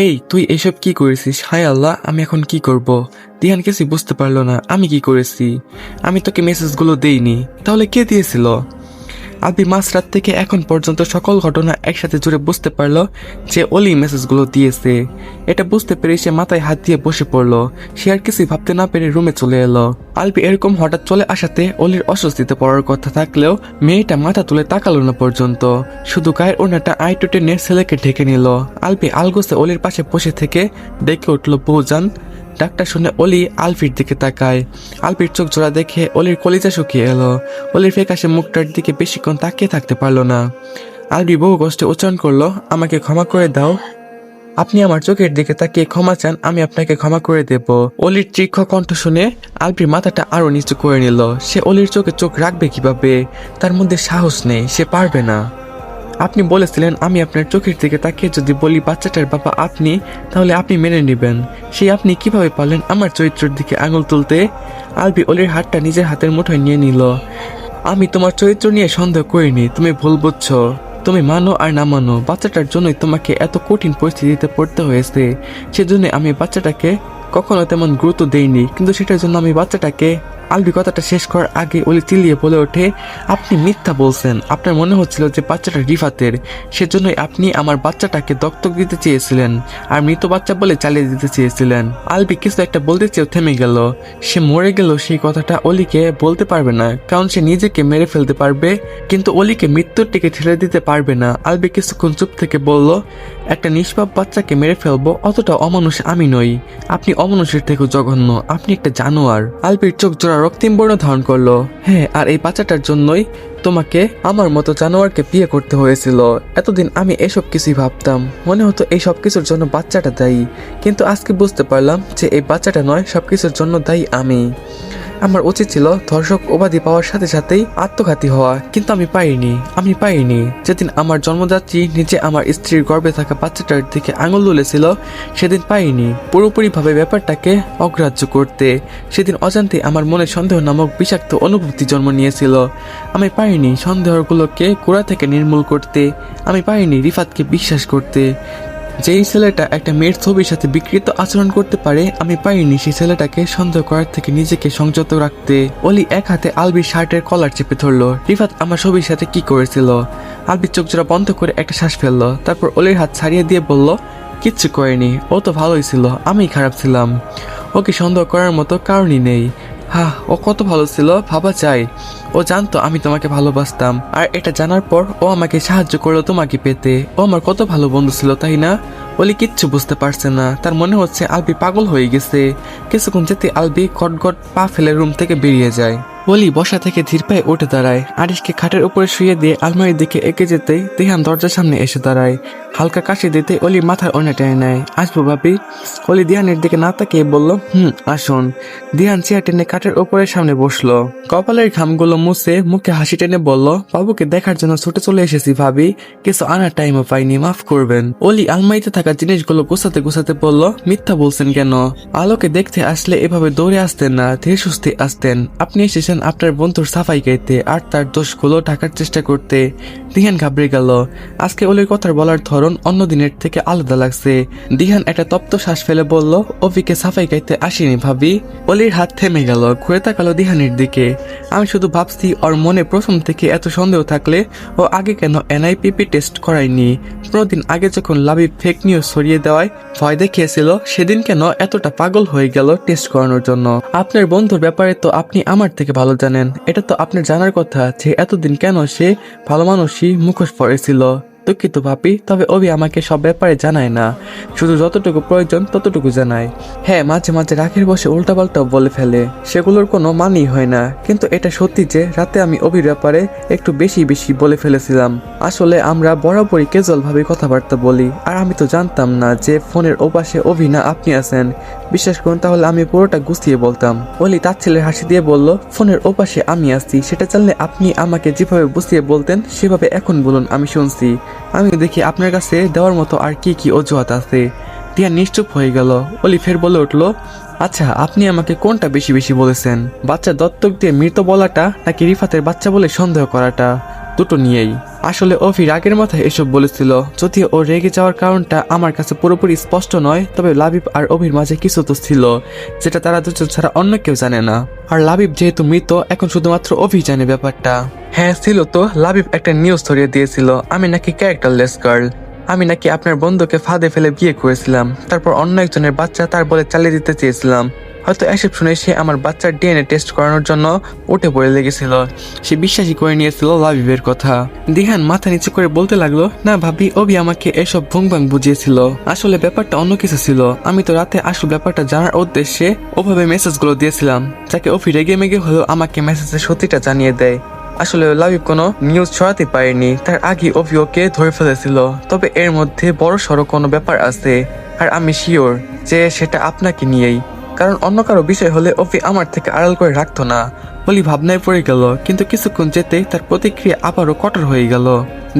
এই তুই এসব কি করেছিস? হায় আল্লাহ, আমি এখন কি করব? দিহান কিছু বুঝতে পারলো না আমি কি করেছি। আমি তোকে মেসেজগুলো দেইনি, তাহলে কে দিয়েছিল? আলবি মাঝরাত থেকে এখন পর্যন্ত সকল ঘটনা একসাথে জুড়ে বুঝতে পারলো যে অলি মেসেজগুলো দিয়েছে। এটা বুঝতে পেরে সে মাথায় হাত দিয়ে বসে পড়লো। সে আর কিছুই ভাবতে না পেরে রুমে চলে এলো। আলবি এরকম হঠাৎ চলে আসাতে অলির অস্বস্তিতে পড়ার কথা থাকলেও মেয়েটা মাথা তুলে তাকালো না পর্যন্ত, শুধু গায়ের ওড়নাটা আইটু টেনে ছেলেকে ঢেকে নিল। আলবি আলগোসে অলির পাশে বসে থেকে ডেকে উঠলো, বউজান। ডাকটা শুনে অলি আলফির দিকে তাকায়। আলফির চোখ জোড়া দেখে অলির কলিজা শুকিয়ে এলো। অলির ফ্যাকাশে মুখটার দিকে বেশিক্ষণ তাকিয়ে থাকতে পারলো না। আলবি বহু কষ্টে উচ্চারণ করলো, আমাকে ক্ষমা করে দাও। আপনি আমার চোখের দিকে তাকিয়ে ক্ষমা চান, আমি আপনাকে ক্ষমা করে দেব। অলির তীক্ষ্ণ কণ্ঠ শুনে আলবির মাথাটা আরো নিচু করে নিল। সে অলির চোখে চোখ রাখবে কিভাবে? তার মধ্যে সাহস নেই, সে পারবে না। আপনি বলেছিলেন আমি আপনার চোখের দিকে তাকিয়ে যদি বলি বাচ্চাটার বাবা আপনি, তাহলে আপনি মেনে নেবেন। সেই আপনি কিভাবে পারলেন আমার চরিত্রের দিকে আঙুল তুলতে? আলবি অলির হাতটা নিজের হাতের মুঠোয় নিয়ে নিল। আমি তোমার চরিত্র নিয়ে সন্দেহ করিনি, তুমি ভুল বুঝছো। তুমি মানো আর না মানো, বাচ্চাটার জন্যই তোমাকে এত কঠিন পরিস্থিতিতে পড়তে হয়েছে। সেজন্য আমি বাচ্চাটাকে কখনো তেমন গুরুত্ব দেইনি, কিন্তু সেটার জন্য আমি বাচ্চাটাকে। আলবি কথাটা শেষ করার আগে অলি চিল্লিয়ে বলে ওঠে, আপনি মিথ্যা বলছেন। আপনার মনে হচ্ছিল যে বাচ্চাটা রিফাতের, সেজন্যই আপনি আমার বাচ্চাটাকে দত্তক দিতে চেয়েছিলেন আর মৃত বাচ্চা বলে চালিয়ে দিতে চেয়েছিলেন। আলবি কিছু একটা বলতে চেয়েও থেমে গেল। সে মরে গেল সেই কথাটা অলিকে বলতে পারবে না, কারণ সে নিজেকে মেরে ফেলতে পারবে, কিন্তু অলিকে মৃত্যুর দিকে ঠেলে দিতে পারবে না। আলবি কিছুক্ষণ চুপ থেকে বলল, একটা নিষ্পাপ বাচ্চাকে মেরে ফেলবো অতটা অমানুষ আমি নই। আপনি অমানুষের থেকেও জঘন্য, আপনি একটা জানোয়ার। আলবির চোখ জোড়া রক্তিম বর্ণ ধারণ করলো। হ্যাঁ, আর এই বাচ্চাটার জন্যই তোমাকে আমার মতো জানোয়ারকে বিয়ে করতে হয়েছিল। এতদিন আমি এসব কিছুই ভাবতাম, মনে হতো এই সব কিছুর জন্য বাচ্চাটা দায়ী, কিন্তু আজকে বুঝতে পারলাম যে এই বাচ্চাটা নয়, সবকিছুর জন্য দায়ী আমি। আমার উচিত ছিল ধর্ষক উপাধি পাওয়ার সাথে সাথেই আত্মঘাতী হওয়া, কিন্তু আমি পারিনি। যেদিন আমার জন্মদাত্রী নিজে আমার স্ত্রীর গর্ভে থাকা বাচ্চাটার দিকে আঙুল তুলেছিল, সেদিন পারিনি পুরোপুরিভাবে ব্যাপারটাকে অগ্রাহ্য করতে। সেদিন অজান্তে আমার মনে সন্দেহ নামক বিষাক্ত অনুভূতি জন্ম নিয়েছিল। আমি পারিনি সন্দেহগুলোকে গোড়া থেকে নির্মূল করতে। আমি পারিনি রিফাতকে বিশ্বাস করতে। যেই ছেলেটা একটা মেয়ের ছবির সাথে বিকৃত আচরণ করতে পারে, আমি পারিনি সেই ছেলেটাকে সন্দেহ করার থেকে নিজেকে সংযত রাখতে। অলি এক হাতে আলবির শার্টের কলার চেপে ধরলো। রিফাত আমার ছবির সাথে কি করেছিল? আলবির চোখ জোড়া বন্ধ করে একটা শ্বাস ফেললো, তারপর অলির হাত ছাড়িয়ে দিয়ে বলল, কিচ্ছু করেনি, ও তো ভালোই ছিল, আমিই খারাপ ছিলাম। ওকে সন্দেহ করার মতো কারণই নেই। ও কত ভালো ছিল ভাবা যায়। ও জানতো আমি তোমাকে ভালোবাসতাম, আর এটা জানার পর ও আমাকে সাহায্য করলো তোমাকে পেতে। ও আমার কত ভালো বন্ধু ছিল, তাই না? অলি কিচ্ছু বুঝতে পারছে না, তার মনে হচ্ছে আলবি পাগল হয়ে গেছে। কিছুক্ষণ যেতে আলবি গটগট পা ফেলে রুম থেকে বেরিয়ে যায়। অলি বসা থেকে ধীর পায়ে উঠে দাঁড়ায়। আরিশকে খাটের উপরে শুয়ে দিয়ে আলমারির দিকে এগিয়ে যেতেই দিহান দরজার সামনে এসে দাঁড়ায়। হালকা কাশি দিতে অলি মাথার ওড়না টেনে নেয়। আসবো ভাবি? অলি দিহানের দিকে না তাকিয়ে বলল, আসুন। দিহান চেয়ার টেনে কাঠের উপরের সামনে বসলো। কপালের ঘামগুলো মুছে মুখে হাসি টেনে বলল, বাবুকে দেখার জন্য ছুটে চলে এসেছি ভাবি, কিছু আনার টাইমও পাইনি, মাফ করবেন। অলি আলমারিতে থাকা জিনিসগুলো গোছাতে গোছাতে বলল, মিথ্যা বলছেন কেন? আলোকে দেখতে আসলে এভাবে দৌড়ে আসতেন না, ধীরে সুস্থে আসতেন। আপনি এসেছেন আপনার বন্ধুর সাফাই গাইতে আর তার দোষগুলো ঢাকার চেষ্টা করতে। দিহান ঘাবড়ে গেল। আজকে অলির কথার বলার ধরন অন্য দিনের থেকে আলাদা লাগছে। দিহান একটা তপ্ত শ্বাস ফেলে বলল, অভিকে সাফাই গাইতে আসেনি ভাবি। অলির হাত থেমে গেল, ঘুরে তাকালো দিহানের দিকে। আমি শুধু ভাবছি ওর মনে প্রথম থেকে এত সন্দেহ থাকলে ও আগে কেন NIPP টেস্ট করায়নি? 15 দিন আগে যখন লাবিব ফেক নিউজ ছড়িয়ে দেওয়ায় ভয় দেখিয়েছিল, সেদিন কেন এতটা পাগল হয়ে গেল টেস্ট করানোর জন্য? আপনার বন্ধুর ব্যাপারে তো আপনি আমার থেকে ভালো জানেন। এটা তো আপনার জানার কথা যে এতদিন কেন সে ভালো মানুষই মুখোশ পড়েছিল। দুঃখিত ভাবি, তবে অভি আমাকে সব ব্যাপারে জানায় না, শুধু যতটুকু প্রয়োজন ততটুকু জানায়। হ্যাঁ, মাঝে মাঝে রাখের বসে উল্টাপাল্টাও বলে ফেলে, সেগুলোর কোনো মানেই হয় না। কিন্তু এটা সত্যি যে রাতে আমি অভির ব্যাপারে একটু বেশি বলে ফেলেছিলাম। আসলে আমরা বরাবরই ক্যাজুয়াল ভাবে কথাবার্তা বলি, আর আমি তো জানতাম না যে ফোনের ওপাশে অভি না আপনি আছেন। বিশ্বাস করুন, তাহলে আমি পুরোটা গুছিয়ে বলতাম। অলি তার ছেলের হাসি দিয়ে বলল, ফোনের ওপাশে আমি আছি সেটা জানলে আপনি আমাকে যেভাবে বুঝিয়ে বলতেন সেভাবে এখন বলুন, আমি শুনছি। আমি দেখি আপনার কাছে দেওয়ার মতো আর কি কি অজুহাত আছে। টিয়া নিশ্চুপ হয়ে গেল। অলি ফের বলে উঠল, আচ্ছা আপনি আমাকে কোনটা বেশি বলেছেন? বাচ্চা দত্তক দিয়ে মৃত বলাটা নাকি রিফাতের বাচ্চা বলে সন্দেহ করাটা? দুটো নিয়েই। আসলে অভি রাগের মাথায় এসব বলেছিল, যদিও ও রেগে যাওয়ার কারণটা আমার কাছে পুরোপুরি স্পষ্ট নয়, তবে লাবিব আর অভির মাঝে কিছু তো ছিল যেটা তারা দুজন ছাড়া অন্য কেউ জানে না। আর লাবিব যেহেতু মৃত, এখন শুধুমাত্র অভি জানে ব্যাপারটা। হ্যাঁ ছিল তো, লাবিব একটা নিউজ ছড়িয়ে দিয়েছিল আমি নাকি ক্যারেক্টারলেস গার্ল, আমি নাকি আপনার বন্ধুকে ফাঁদে ফেলে বিয়ে করেছিলাম, তারপর অন্য একজনের বাচ্চা তার বলে চালিয়ে দিতে চেয়েছিলাম। হয়তো এসব শুনে সে আমার বাচ্চার ডিএনএ টেস্ট করানোর জন্য উঠে পড়ে লেগেছিল। সে বিশ্বাসই করে নিয়েছিল লাবিবের কথা। দিহান মাথা নিচু করে বলতে লাগলো, না ভাবি, অভি আমাকে এসব ভুংভাং বুঝিয়েছিল, আসলে ব্যাপারটা অন্য কিছু ছিল। আমি তো রাতে আসল ব্যাপারটা জানার উদ্দেশ্যে ওভাবে মেসেজগুলো দিয়েছিলাম, যাকে অভি রেগে মেগে হলেও আমাকে মেসেজের সত্যিটা জানিয়ে দেয়। আসলে লাবিব কোনো নিউজ ছড়াতে পারেনি, তার আগে অভি ওকে ধরে ফেলেছিল। তবে এর মধ্যে বড় সড়ো কোনো ব্যাপার আছে, আর আমি শিওর যে সেটা আপনাকে নিয়েই, কারণ অন্য কারো বিষয় হলে অভি আমার থেকে আড়াল করে রাখতো না। বলি ভাবনায় পড়ে গেল, কিন্তু কিছুক্ষণ যেতেই তার প্রতিক্রিয়া আবারও কঠোর হয়ে গেল।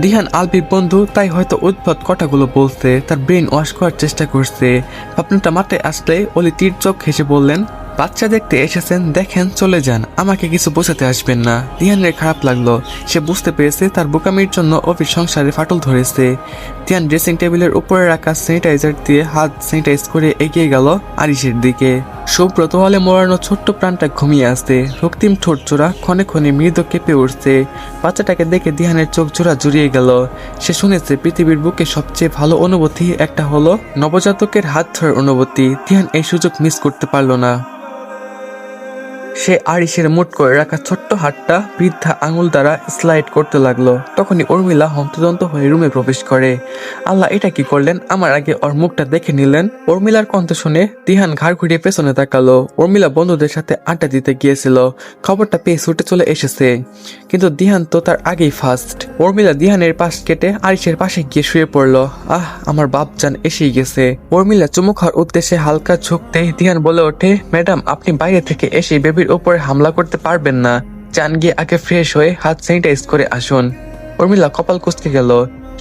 দিহান আলবির বন্ধু, তাই হয়তো উদ্ভট কথাগুলো বলছে, তার ব্রেন ওয়াশ করার চেষ্টা করছে। ভাবনাটা মাথায় আসলে অলি তীর চোখ হেসে বললেন, বাচ্চা দেখতে এসেছেন, দেখেন চলে যান, আমাকে কিছু বোঝাতে আসবেন না। দিহানের খারাপ লাগলো, সে বুঝতে পেরেছে তার বোকামির জন্য অভির সংসারে ফাটল ধরেছে। দিহান ড্রেসিং টেবিলের উপরে রাখা স্যানিটাইজার দিয়ে হাত স্যানিটাইজ করে এগিয়ে গেল আরিশের দিকে। শুভ্র তোয়ালে মোড়ানো ছোট্ট প্রাণটা ঘুমিয়ে আসছে, রক্তিম ঠোঁট জোড়া ক্ষণে ক্ষণে মৃদু কেঁপে উঠছে। বাচ্চাটাকে দেখে দিহানের চোখ জোড়া জুড়িয়ে গেল। সে শুনেছে পৃথিবীর বুকে সবচেয়ে ভালো অনুভূতি একটা হলো নবজাতকের হাত ধরার অনুভূতি। দিহান এই সুযোগ মিস করতে পারল না। সে আরিশের মুট করে রাখা ছোট্ট হাতটা বৃদ্ধা আঙুল দ্বারা স্লাইড করতে লাগলো। তখনই উর্মিলা হন্তদন্ত হয়ে রুমে প্রবেশ করে। আল্লাহ, এটা কি করলেন? আমার আগে ওর মুখটা দেখে নিলেন। উর্মিলার কণ্ঠ শুনে দিহান ঘাড় ঘুরিয়ে পেছনে তাকালো। উর্মিলা বন্ধুদের সাথে আড্ডা দিতে গিয়েছিল, খবরটা পেয়ে ছুটে চলে এসেছে, কিন্তু দিহান তো তার আগেই ফার্স্ট। উর্মিলা দিহানের পাশ কেটে আরিশের পাশে গিয়ে শুয়ে পড়লো। আমার বাপজান এসেই গেছে। উর্মিলা চুমু খাওয়ার উদ্দেশ্যে হালকা ঝুঁকতেই দিহান বলে ওঠে, ম্যাডাম আপনি বাইরে থেকে এসে বেবির উপরে হামলা করতে পারবেন না, চান গিয়ে আগে ফ্রেশ হয়ে হাত স্যানিটাইজ করে আসুন। উর্মিলা কপাল কুঁচকে গেল।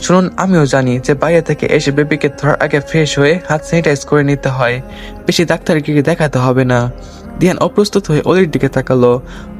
শুনুন, আমিও জানি যে বাইরে থেকে এসে বেবিকে ধরার আগে ফ্রেশ হয়ে হাত স্যানিটাইজ করে নিতে হয়, বেশি ডাক্তারকে দেখাতে হবে না। দিহান অপ্রস্তুত হয়ে অলির দিকে তাকালো।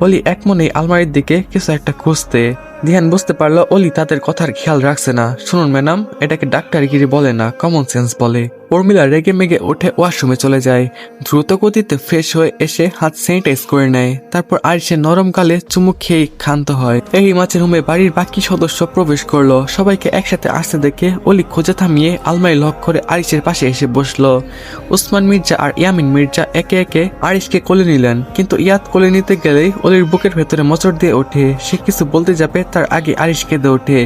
অলি এক মনেই আলমারির দিকে কিছু একটা খুঁজতে। দিহান বুঝতে পারলো অলি তাদের কথার খেয়াল রাখছে না। শুনুন ম্যাডাম, এটাকে ডাক্তারগিরি বলে না, কমন সেন্স বলে। উর্মিলা রেগে মেগে উঠে ওয়াশরুমে চলে যায়। দ্রুত গতিতে ফ্রেশ হয়ে এসে হাত স্যানিটাইজ করে নেয়, তারপর আরিশের নরম গালে চুমু খেয়ে ক্ষান্ত হয়। এই মাঝে রুমে বাড়ির বাকি সদস্য প্রবেশ করলো। সবাইকে একসাথে আসতে দেখে অলি খোঁজে থামিয়ে আলমারি লক করে আরিশের পাশে এসে বসলো। উসমান মির্জা আর ইয়ামিন মির্জা একে একে আরিশকে কোলে নিলেন, কিন্তু ইয়াদ কোলে নিতে গেলেই অলির বুকের ভেতরে মোচড় দিয়ে ওঠে। সে কিছু বলতে যাবে তার আগে আরিশ কেঁদে ওঠে।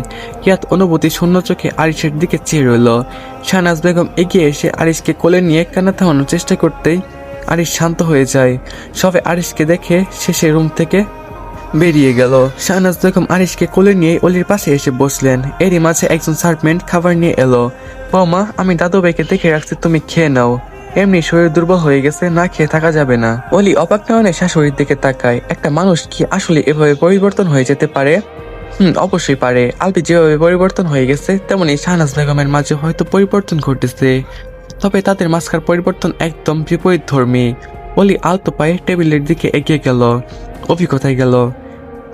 ইয়াদ অনুভূতি শূন্য চোখে আরিশের দিকে চেয়ে রইল। শাহনাজ বেগম এগিয়ে এসে আরিশকে কোলে নিয়ে কান্না থামানোর চেষ্টা করতেই আরিশ শান্ত হয়ে যায়। সবাই আরিশকে দেখে শেষে রুম থেকে বেরিয়ে গেল। শাহনাজ বেগম আরিশকে কোলে নিয়ে অলির পাশে এসে বসলেন। এরই মাঝে একজন সার্ভেন্ট খাবার নিয়ে এলো। বৌমা, আমি দাদু ভাইকে দেখে রাখছি, তুমি খেয়ে নাও, এমনি শরীর দুর্বল হয়ে গেছে, না খেয়ে থাকা যাবে না। অলি অবাক নয়নে শাশুড়ির দিকে তাকায়। একটা মানুষ কি আসলে এভাবে পরিবর্তন হয়ে যেতে পারে? অবশ্যই পারে। আলবি যেভাবে পরিবর্তন হয়ে গেছে, তেমনি শাহনাজ বেগমের মাঝে হয়তো পরিবর্তন ঘটেছে, তবে তাদের মাঝখার পরিবর্তন একদম বিপরীত ধর্মী। অলি আলতো পায়ে টেবিলের দিকে এগিয়ে গেল। অভিজ্ঞতায় গেল।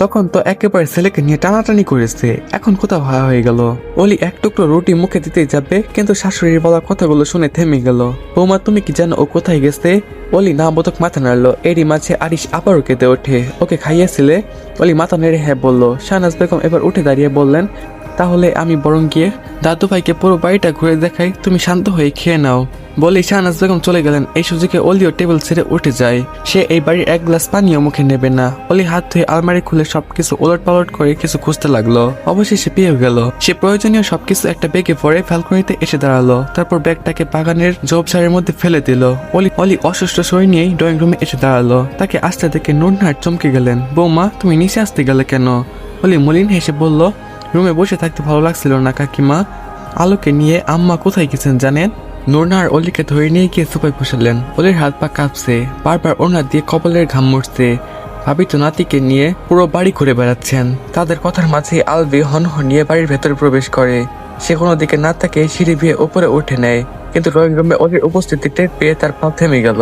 তখন তো একেবারে ছেলেকে নিয়ে টানাটানি করেছে, এখন কোথাও ভাড়া হয়ে গেল। অলি এক টুকরো রুটি মুখে দিতে যাবে, কিন্তু শাশুড়ির বলা কথাগুলো শুনে থেমে গেল। বৌমা, তুমি কি জানো ও কোথায় গেছে? অলি না বোধক মাথা নাড়লো। এরই মাঝে আরিশ আবারও কেঁদে ওঠে। ওকে খাইয়েছিলে? অলি মাথা নেড়ে হ্যাঁ বলল। শাহনাজ বেগম এবার উঠে দাঁড়িয়ে বললেন, তাহলে আমি বরং গিয়ে দাদু ভাইকে পুরো বাড়িটা ঘুরে দেখাই, তুমি শান্ত হয়ে খেয়ে নাও। বলে শাহনাজ বেগম চলে গেলেন। এই সুযোগে অলিও টেবিল ছেড়ে উঠে যায়। সে এই বাড়ির এক গ্লাস পানিও মুখে নেবে না। অলি হাত ধুয়ে আলমারি খুলে সবকিছু ওলট পালট করে কিছু খুঁজতে লাগলো। অবশেষে পেয়ে গেল। সে প্রয়োজনীয় সবকিছু একটা ব্যাগে ভরে ব্যালকনিতে এসে দাঁড়ালো। তারপর ব্যাগটাকে বাগানের ঝোপঝাড়ের মধ্যে ফেলে দিল। অলি অসুস্থ শরীর নিয়েই ড্রয়িং রুমে এসে দাঁড়ালো। তাকে আসতে দেখে নুরনার চমকে গেলেন। বৌমা, তুমি নিচে আসতে গেলে কেন? অলি মলিন হেসে বলল, রুমে বসে থাকতে ভালো লাগছিল না কাকিমা। আলোকে নিয়ে আম্মা কোথায় গেছেন জানেন? নুরনার অলিকে ধরে নিয়ে গিয়ে সোফায় বসালেন। অলির হাত পা কাঁপছে, বারবার ওড়না দিয়ে কপালের ঘাম মুছছে। ভাবি তো নাতিকে নিয়ে পুরো বাড়ি ঘুরে বেড়াচ্ছেন। তাদের কথার মাঝে আলবি হনহন নিয়ে বাড়ির ভেতরে প্রবেশ করে। সে কোনো দিকে না তাকে সিঁড়ি বেয়ে উপরে উঠে নেয়, কিন্তু ড্রয়িং রুমে অলির উপস্থিতি টের পেয়ে তার পা থেমে গেল।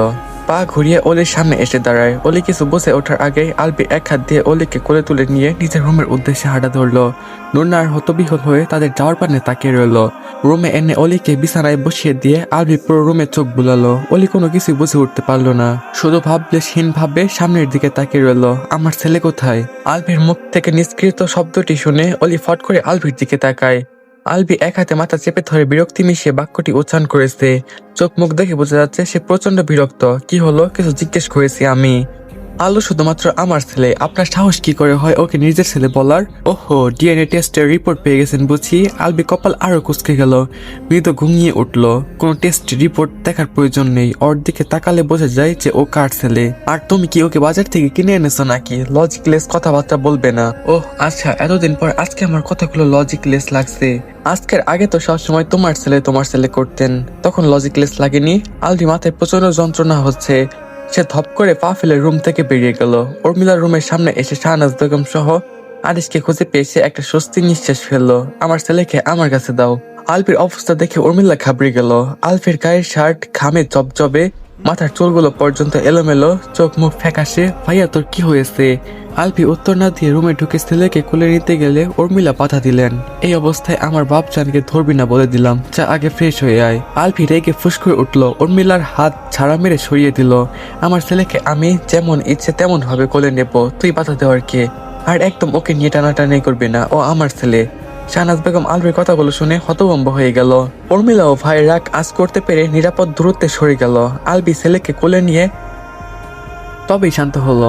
পা ঘুরিয়ে অলির সামনে এসে দাঁড়ায়। অলি কিছু বসে ওঠার আগে আলবি এক হাত দিয়ে অলিকে কোলে তুলে নিয়ে নিজের রুমের উদ্দেশ্যে হাঁটা ধরলো। নুন্না আর হতবিহল হয়ে তাদের যাওয়ার পানে তাকিয়ে রইল। রুমে এনে অলিকে বিছানায় বসিয়ে দিয়ে আলবি পুরো রুমে চোখ বুলালো। অলি কোনো কিছু বুঝে উঠতে পারলো না, শুধু ভাবলেশহীন ভাবে সামনের দিকে তাকিয়ে রইল। আমার ছেলে কোথায়? আলবির মুখ থেকে নিষ্কৃত শব্দটি শুনে অলি ফট করে আলবির দিকে তাকায়। আলবি এক হাতে মাথা চেপে ধরে বিরক্তি মিশিয়ে বাক্যটি উচ্চারণ করেছে। চোখ মুখ দেখে বোঝা যাচ্ছে সে প্রচন্ড বিরক্ত। কি হলো? কিছু জিজ্ঞেস করেছি আমি। আলু শুধুমাত্র আমার ছেলে, আপনার সাহস কি করে হয় ওকে নিজের ছেলে বলার? ওহো, ডিএনএ টেস্টের রিপোর্ট পেয়ে গেছেন বুঝি। আলবি কপাল আরো কুঁচকে গেল, মৃদু ঘুমিয়ে উঠল। কোনো টেস্ট রিপোর্ট দেখার প্রয়োজন নেই, ওর দিকে তাকালে বোঝা যায় যে ও কার ছেলে। আর তুমি কি ওকে বাজার থেকে কিনে এনেছো নাকি? লজিকলেস কথাবার্তা বলবে না। ওহ আচ্ছা, এতদিন পর আজকে আমার কথাগুলো লজিকলেস লাগছে। আজকের আগে তো সবসময় তোমার ছেলে করতেন, তখন লজিকলেস লাগেনি। আলবি মাথায় প্রচন্ড যন্ত্রণা হচ্ছে। সে ধপ করে পা ফেলে রুম থেকে বেরিয়ে গেল। উর্মিলার রুমের সামনে এসে শাহনাজ বেগম সহ আরিশকে খুঁজে পেয়ে সে একটা স্বস্তির নিঃশ্বাস ফেললো। আমার ছেলেকে আমার কাছে দাও। আলফির অবস্থা দেখে উর্মিলা ঘাবড়ে গেল। আলফির গায়ের শার্ট ঘামে জবজবে, মাথার চুলগুলো পর্যন্ত এলোমেলো, চোখ মুখ ফ্যাকাশে। ভাইয়া তোর কি হয়েছে? আলফি উত্তর না দিয়ে রুমে ঢুকে ছেলেকে কোলে নিতে গেলে উর্মিলা বাধা দিলেন। এই অবস্থায় আমার বাপজানকে ধরবি না বলে দিলাম, যা আগে ফ্রেশ হয়ে আয়। আলফি রেগে ফুস করে উঠলো, উর্মিলার হাত ছাড়া মেরে সরিয়ে দিল। আমার ছেলেকে আমি যেমন ইচ্ছে তেমন ভাবে কোলে নেব, তুই বাধা দেওয়ার কে? আর একদম ওকে নিয়ে টানাটানি করবি না, ও আমার ছেলে। শাহনাজ বেগম আলফির কথাগুলো শুনে হতভম্ব হয়ে গেল। উর্মিলা ও ভাই রাগ আজ করতে পেরে নিরাপদ দূরত্বে সরে গেল। আলবি ছেলেকে কোলে নিয়ে তবেই শান্ত হলো।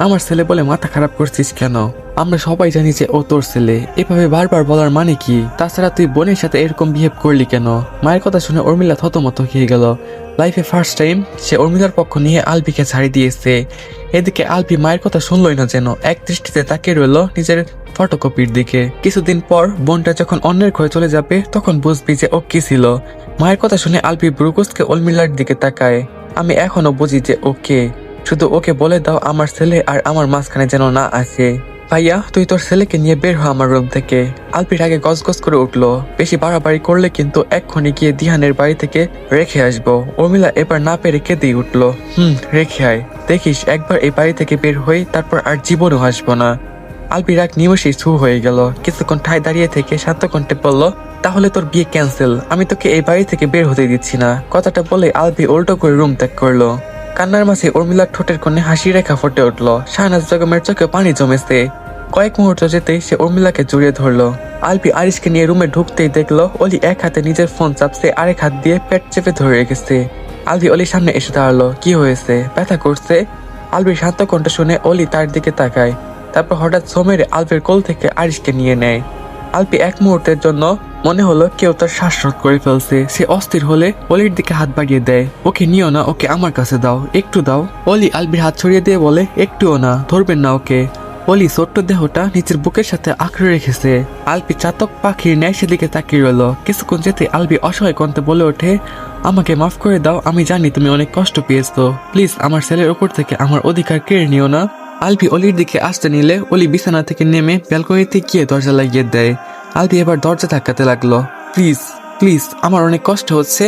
আমার ছেলে বলে মাথা খারাপ করছিস কেন? আমরা সবাই জানি যে ও তোর ছেলে, এভাবে বারবার বলার মানে কি? তাছাড়া তুই বোনের সাথে এরকম বিহেভ করলি কেন? মায়ের কথা শুনে উর্মিলা থতমত খেয়ে গেল। লাইফে ফার্স্ট টাইম সে উর্মিলার পক্ষ নিয়ে আলবিকে ছাড়ি দিয়েছে। এদিকে আলবি মায়ের কথা শুনলই না, যেন এক দৃষ্টিতে তাকিয়ে রইল নিজের ফটোকপির দিকে। কিছুদিন পর বোনটা যখন অন্যের ঘরে চলে যাবে তখন বুঝবি যে ও কি ছিল। মায়ের কথা শুনে আলবি ব্রুকুসকে উর্মিলার দিকে তাকায়। আমি এখনো বুঝি যে ওকে, শুধু ওকে বলে দাও আমার ছেলে আর আমার মাঝখানে যেন না আসে। ভাইয়া তুই তোর ছেলেকে নিয়ে বের হ আমার রুম থেকে। আলবির আগে গজগজ করে উঠলো, বেশি বাড়াবাড়ি করলে কিন্তু এক্ষুনি গিয়ে দিহানের বাড়ি থেকে রেখে আসবো। উর্মিলা এবার না পেরে কেঁদেই উঠলো। রেখে আয়, দেখিস একবার এই বাড়ি থেকে বের হই তারপর আর জীবনও আসবো না। আলবি রাগ নিমেষেই ছু হয়ে গেল। কিছুক্ষণ ঠায় দাঁড়িয়ে থেকে শান্ত কণ্ঠে বলল, তাহলে তোর বিয়ে ক্যান্সেল, আমি তোকে এই বাড়ি থেকে বের হতে দিচ্ছি না। কথাটা বলে আলবি উল্টো করে রুম ত্যাগ করলো। কান্নার মাঝে উর্মিলার ঠোঁটের কোণে হাসি রেখা ফুটে উঠলো। শাহনাজ বেগমের চোখে পানি জমেছে। কয়েক মুহূর্ত যেতেই সে উর্মিলাকে জড়িয়ে ধরলো। আলবি আরিশকে নিয়ে রুমে ঢুকতেই দেখলো অলি এক হাতে নিজের ফোন চাপছে, আরেক হাত দিয়ে পেট চেপে ধরে রেখেছে। আলবি অলির সামনে এসে দাঁড়ালো। কি হয়েছে? ব্যথা করছে? আলবির শান্ত কণ্ঠ শুনে অলি তার দিকে তাকায়। তারপর হঠাৎ সোমের আলবির কোল থেকে আরিশকে নিয়ে নেয়। আলবি এক মুহূর্তের জন্য মনে হলো কেউ তার শ্বাসরোধ করে ফেলছে। সে অস্থির হলে অলির দিকে হাত বাড়িয়ে দেয়। ওকে নিও না, ওকে আমার কাছে দাও, একটু দাও। অলি আলবির হাত ছড়িয়ে দিয়ে বলে, একটুও না, ধরবেন না ওকে। অলি ছোট্ট দেহটা নিচের বুকের সাথে আঁকড়ে রেখেছে। আলবি চাতক পাখির ন্যায় সেদিকে তাকিয়ে রইল। কিছুক্ষণ যেতে আলবি অসহায় কণ্ঠে বলে ওঠে, আমাকে মাফ করে দাও, আমি জানি তুমি অনেক কষ্ট পেয়েছো, প্লিজ আমার ছেলের উপর থেকে আমার অধিকার কেড়ে নিও না। আলবি অলির দিকে আসতে নিলে অলি বিছানা থেকে নেমে ব্যালকনিতে গিয়ে দরজা লাগিয়ে দেয়। আলবি এবার দরজা ধাক্কাতে লাগলো। প্লিজ প্লিজ, আমার অনেক কষ্ট হচ্ছে,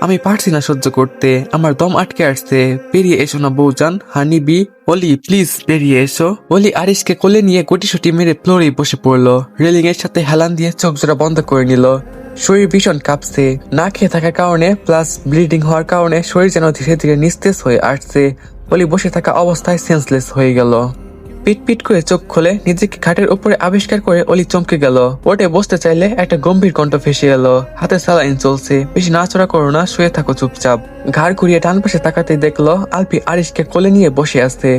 আমি পারছি না সহ্য করতে, আমার দম আটকে আসছে, বেরিয়ে এসো না বউজান, হানিবি। অলি প্লিজ বেরিয়ে এসো। অলি আরিশকে কোলে নিয়ে গুটিসুটি মেরে ফ্লোরে বসে পড়লো। রেলিং এর সাথে হেলান দিয়ে চোখ জোড়া বন্ধ করে নিল। শরীর ভীষণ কাঁপছে, না খেয়ে থাকার কারণে প্লাস ব্লিডিং হওয়ার কারণে শরীর যেন ধীরে ধীরে নিস্তেজ হয়ে আসছে। অলি বসে থাকা অবস্থায় সেন্সলেস হয়ে গেল। পিট পিট করে চোখ খুলে নিজেকে খাটের উপরে আবিষ্কার করে অলি চমকে গেল। ওটে বসতে চাইলে একটা গম্ভীর কণ্ঠ ফেসে এলো। হাতে স্যালাইন চলছে। বেশি নাচড়া করো না, শুয়ে থাকো চুপচাপ। ঘাড় ঘুরিয়ে ডান পাশে তাকাতেই দেখলো আলবি আরিশকে কোলে নিয়ে বসে আছে।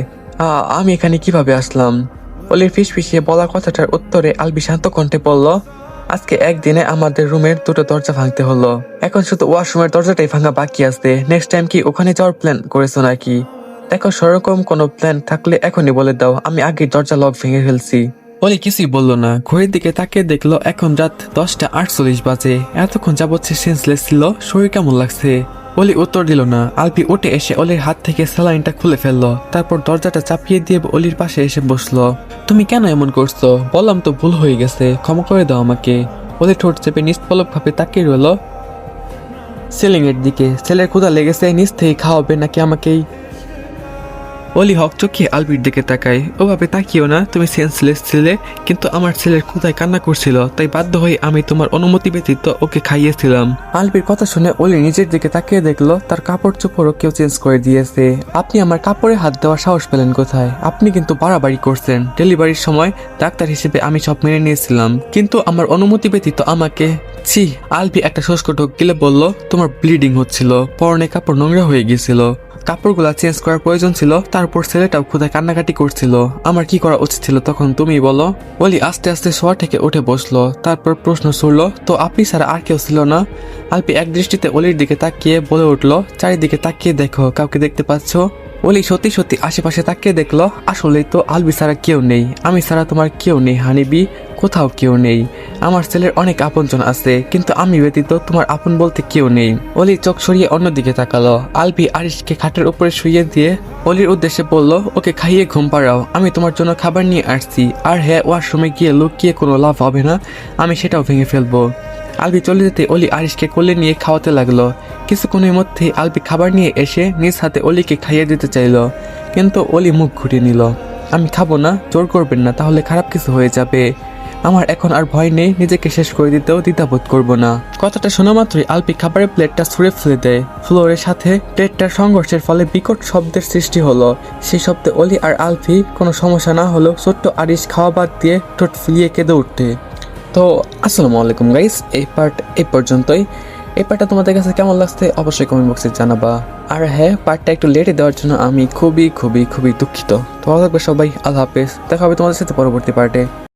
আমি এখানে কিভাবে আসলাম? অলির ফিসফিসিয়ে বলা কথাটার উত্তরে আলবি শান্ত কণ্ঠে বলল, আজকে একদিনে আমাদের রুমের দুটো দরজা ভাঙতে হলো, এখন শুধু ওয়াশরুমের দরজাটাই ভাঙা বাকি আছে। নেক্সট টাইম কি ওখানে যাওয়ার প্ল্যান করেছো নাকি? দেখো সেরকম কোনো প্ল্যান থাকলে এখনই বলে দাও, আমি আগে দরজা লক ভেঙে ফেলছি। অলি কিছুই বললো না। ঘড়ির দিকে তাকিয়ে দেখলো এখন রাত 10:48 বাজে। এতক্ষণ যাবৎ সে সেন্সলেস ছিল। শরীর কেমন লাগছে? অলি উত্তর দিল না। আলবি উঠে এসে অলির হাত থেকে স্যালাইনটা খুলে ফেললো। তারপর দরজাটা চাপিয়ে দিয়ে অলির পাশে এসে বসলো। তুমি কেন এমন করছো? বললাম তো ভুল হয়ে গেছে, ক্ষমা করে দাও আমাকে। অলি ঠোঁট চেপে নিষ্পলক ভাবে তাকিয়ে রইল। সিলিং এর দিকে। ছেলের ক্ষুধা লেগেছে, নিচ থেকে খাওয়াবে নাকি আমাকেই? অলি হকচকিয়ে আলবির দিকে তাকায়। ওভাবে তাকিও না, তুমি সেন্সলেস ছিলে, কিন্তু আমার ছেলের ক্ষুধায় কান্না করছিল, তাই বাধ্য হয়ে আমি তোমার অনুমতি ব্যতীত ওকে খাইয়েছিলাম। আলবির কথা শুনে অলি নিজের দিকে তাকিয়ে দেখলো তার কাপড় চোপড়ও কেউ চেঞ্জ করে দিয়েছে। আপনি আমার কাপড়ে হাত দেওয়ার সাহস পেলেন কোথায়? আপনি কিন্তু বাড়াবাড়ি করছেন। ডেলিভারির সময় ডাক্তার হিসেবে আমি সব মেনে নিয়েছিলাম, কিন্তু আমার অনুমতি ব্যতীত আমাকে। ছি। আলবি একটা শুষ্ক ঢোক গিলে বলল, তোমার ব্লিডিং হচ্ছিল, পরনে কাপড় নোংরা হয়ে গিয়েছিল, কাপড়গুলা চেঞ্জ করার প্রয়োজন ছিল, তারপর ছেলেটাও ক্ষুধায় কান্নাকাটি করছিল। আমার কি করা উচিত ছিল তখন, তুমি বলো? অলি আস্তে আস্তে শোয়া থেকে উঠে বসলো, তারপর প্রশ্ন ছুড়লো, তো আপনি ছাড়া আর কেউ ছিল না? আলপি এক দৃষ্টিতে অলির দিকে তাকিয়ে বলে উঠলো, চারিদিকে তাকিয়ে দেখো, কাউকে দেখতে পাচ্ছ? অলি সত্যি সত্যি আশেপাশে তাকিয়ে দেখলো, আসলেই তো আলবি ছাড়া কেউ নেই। আমি ছাড়া তোমার কেউ নেই হানিবি, কোথাও কেউ নেই। আমার ছেলের অনেক আপনজন আছে, কিন্তু আমি ব্যতীত তোমার আপন বলতে কেউ নেই। অলি চোখ সরিয়ে অন্যদিকে তাকালো। আলবি আরিশকে খাটের উপরে শুইয়ে দিয়ে অলির উদ্দেশ্যে বলল, ওকে খাইয়ে ঘুম পাড়াও, আমি তোমার জন্য খাবার নিয়ে আসছি। আর হ্যাঁ, ওয়াশরুমে গিয়ে লুকিয়ে কোনো লাভ হবে না, আমি সেটাও ভেঙে ফেলবো। আলবি চলে যেতে অলি আরিশকে কোলে নিয়ে খাওয়াতে লাগলো। কিছুক্ষণের মধ্যেই আলবি খাবার নিয়ে এসে নিজ হাতে অলিকে খাইয়ে দিতে চাইলো, কিন্তু অলি মুখ ঘুরিয়ে নিল। আমি খাবো না, জোর করবেন না, তাহলে খারাপ কিছু হয়ে যাবে। আমার এখন আর ভয় নেই, নিজেকে শেষ করে দিতেও দ্বিধাবোধ করবো না। কথাটা শোনা মাত্রই আলপি খাবারের প্লেটটা ছুঁড়ে ফেলে দেয়। ফ্লোরের সাথে প্লেটটার সংঘর্ষের ফলে বিকট শব্দের সৃষ্টি হলো। সেই শব্দে অলি আর আলফি কোনো সমস্যা না হলেও ছোট্ট আরিশ খাওয়া বাদ দিয়ে ঠোঁট ফুলিয়ে কেঁদে উঠতে। তো আসসালামু আলাইকুম গাইস, এই পার্ট এই পর্যন্তই। এই পার্টটা তোমাদের কাছে কেমন লাগছে অবশ্যই কমেন্ট বক্সে জানাবা। আর হ্যাঁ, পার্টটা একটু লেটে দেওয়ার জন্য আমি খুবই খুবই খুবই দুঃখিত। তো ভালো থাকবে সবাই, আল্লাহ হাফেজ, দেখা হবে তোমাদের সাথে পরবর্তী পার্টে।